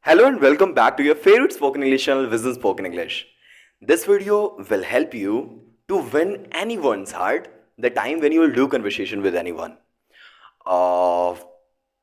Hello and welcome back to your favorite spoken English channel, Vision Spoken English. This video will help you to win anyone's heart the time when you will do conversation with anyone. Uh,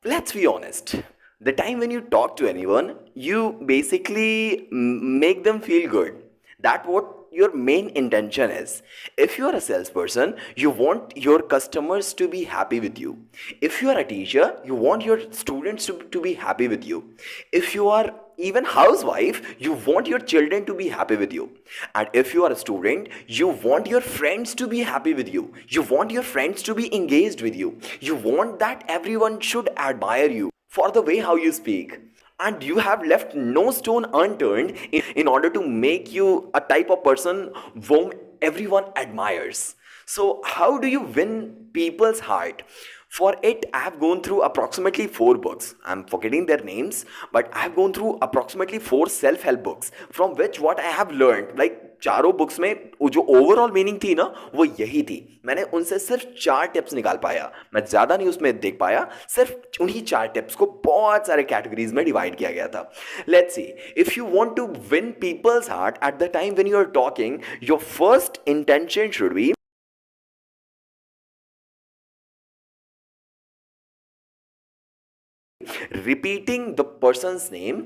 let's be honest. The time when you talk to anyone, you basically make them feel good. That's what your main intention is. If you are a salesperson, you want your customers to be happy with you. If you are a teacher, you want your students to be happy with you. If you are even housewife, you want your children to be happy with you. And if you are a student, you want your friends to be happy with you. You want your friends to be engaged with you. You want that everyone should admire you for the way how you speak. And you have left no stone unturned in order to make you a type of person whom everyone admires. So how do you win people's heart? For it, I have gone through approximately 4 books. I'm forgetting their names, but I have gone through approximately 4 self-help books, from which what I have learned, like चारों books में जो overall meaning थी ना, वो यही थी. मैंने उनसे सिर्फ 4 टिप्स निकाल पाया. मैं ज़्यादा नहीं उसमें देख पाया. सिर्फ उन्हीं 4 टिप्स को बहुत सारे कैटेगरीज में डिवाइड किया गया था. Let's see, if you want to win people's heart at the time when you are talking, your first intention should be repeating the person's name.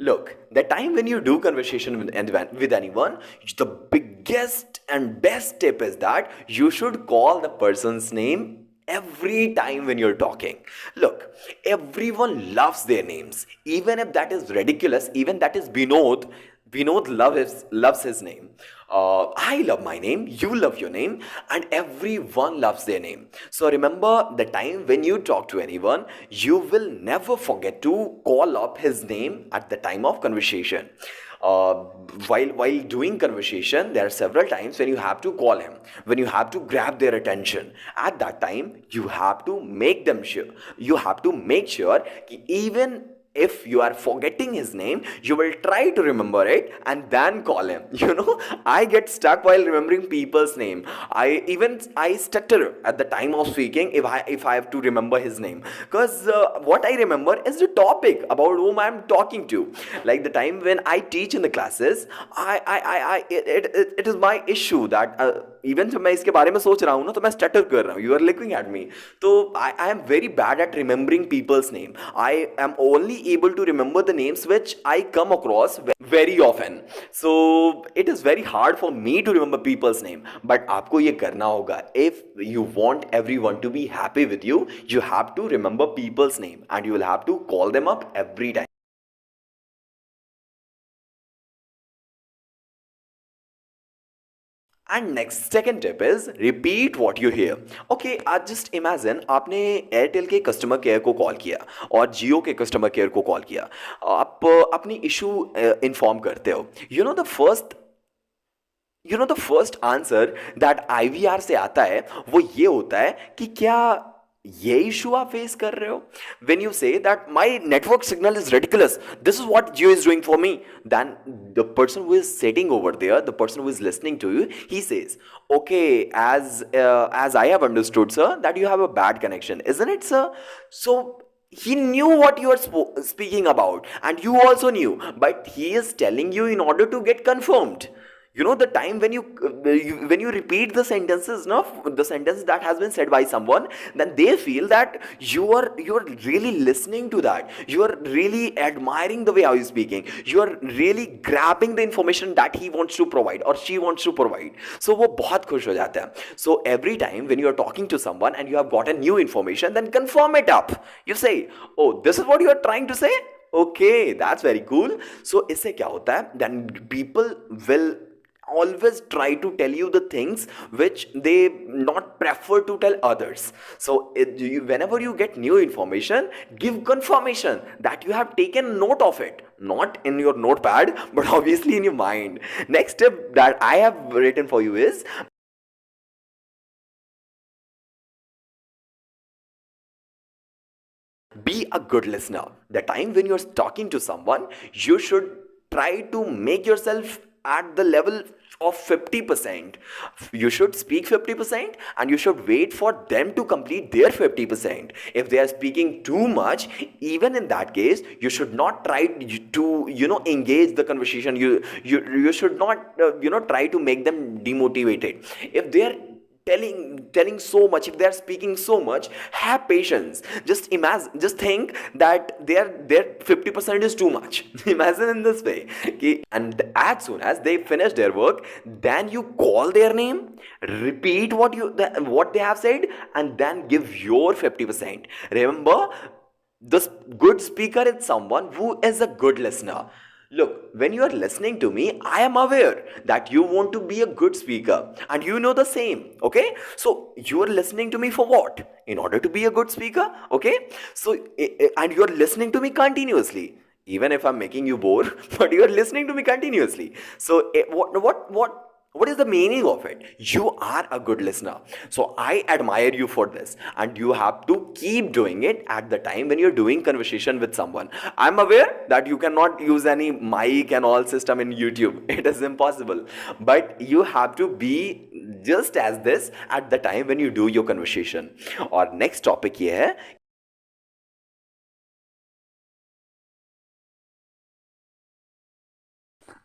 Look, the time when you do conversation with anyone, the biggest and best tip is that you should call the person's name every time when you're talking. Look, everyone loves their names, even if that is ridiculous, even that is Binod. Loves his name. I love my name, you love your name, and everyone loves their name. So remember, the time when you talk to anyone, you will never forget to call up his name at the time of conversation. Uh, while doing conversation, there are several times when you have to call him, when you have to grab their attention. At that time, you have to make them sure. You have to make sure even if you are forgetting his name, you will try to remember it and then call him. I get stuck while remembering people's name. I stutter at the time of speaking if I have to remember his name, because what I remember is the topic about whom I am talking to. Like the time when I teach in the classes, it is my issue that even जब मैं इसके बारे में सोच रहा हूँ ना, तो मैं स्टटर कर रहा हूँ. You are looking at me. तो I am very bad at remembering people's name. I am only able to remember the names which I come across very often. So it is very hard for me to remember people's name. But आपको ये करना होगा. If you want everyone to be happy with you, you have to remember people's name and you will have to call them up every time. And next second tip is repeat what you hear. Okay, just imagine आपने Airtel के customer care को call किया और जियो के customer care को call किया. आप अपनी इशू इन्फॉर्म करते हो. The first answer that IVR से आता है वो ये होता है कि क्या ये इशू आप फेस कर रहे हो. When you say that my network signal is ridiculous, this is what Jio is doing for me, then the person who is sitting over there, the person who is listening to you, he says, okay, as I have understood, sir, that you have a bad connection, isn't it, sir? So he knew what you are speaking about, and you also knew, but he is telling you in order to get confirmed. The time when you repeat the sentences, no, the sentence that has been said by someone, then they feel that you're really listening to that, you are really admiring the way how he's speaking, you are really grabbing the information that he wants to provide or she wants to provide. So वो बहुत खुश हो जाते हैं. So every time when you are talking to someone and you have gotten new information, then confirm it up. You say, oh, this is what you are trying to say? Okay, that's very cool. So इससे क्या होता है, then people will always try to tell you the things which they not prefer to tell others. So whenever you get new information, give confirmation that you have taken note of it, not in your notepad but obviously in your mind. Next tip that I have written for you is be a good listener. The time when you're talking to someone, you should try to make yourself at the level of 50%. You should speak 50% and you should wait for them to complete their 50%. If they are speaking too much, even in that case, you should not try to engage the conversation. You should not try to make them demotivated. If they are telling so much, if they are speaking so much, have patience. Just imagine, just think that their 50% is too much. Imagine in this way. Okay? And as soon as they finish their work, then you call their name, repeat what they have said, and then give your 50%. Remember, the good speaker is someone who is a good listener. Look, when you are listening to me, I am aware that you want to be a good speaker and you know the same. Okay, so you are listening to me for what? In order to be a good speaker. Okay, so and you are listening to me continuously, even if I'm making you bored, but you are listening to me continuously. So what is the meaning of it? You are a good listener. So I admire you for this, and you have to keep doing it at the time when you're doing conversation with someone. I'm aware that you cannot use any mic and all system in YouTube. It is impossible. But you have to be just as this at the time when you do your conversation. Our next topic ये है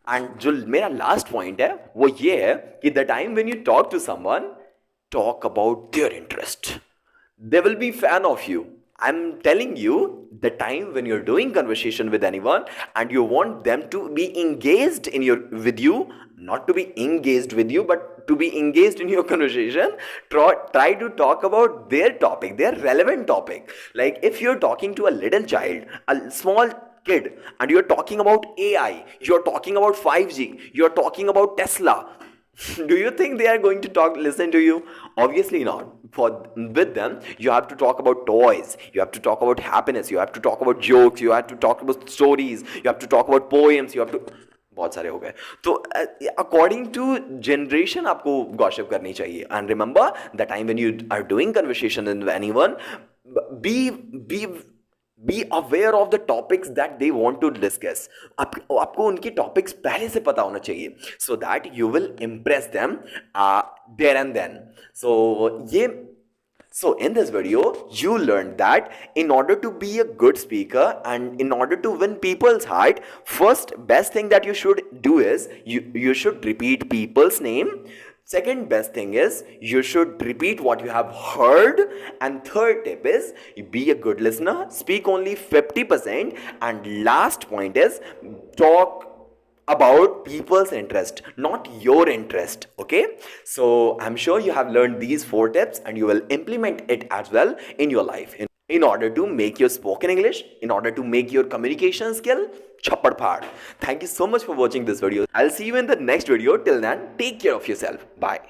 and जो मेरा last point है वो ये है कि the time when you talk to someone, talk about their interest. They will be fan of you. I'm telling you, the time when you're doing conversation with anyone and you want them to be engaged with you, not to be engaged with you, but to be engaged in your conversation, try to talk about their topic, their relevant topic. Like if you're talking to a little child, a small kid, and you're talking about AI, you're talking about 5G, you're talking about Tesla, do you think they are going to listen to you? Obviously not. With them, you have to talk about toys, you have to talk about happiness, you have to talk about jokes, you have to talk about stories, you have to talk about poems, you have to बहुत सारे हो गए. तो according to generation आपको gossip करनी चाहिए. And remember the time when you are doing conversation with anyone, be aware of the topics that they want to discuss. आपको उनके टॉपिक्स पहले से पता होना चाहिए, so that you will impress them there and then. So in this video, you learned that in order to be a good speaker and in order to win people's heart, first best thing that you should do is you should repeat people's name. Second best thing is you should repeat what you have heard. And third tip is be a good listener, speak only 50%. And last point is talk about people's interest, not your interest. Okay, so I'm sure you have learned these 4 tips and you will implement it as well in your life in order to make your spoken English, in order to make your communication skill chappad phad. Thank you so much for watching this video. I'll see you in the next video. Till then, take care of yourself. Bye.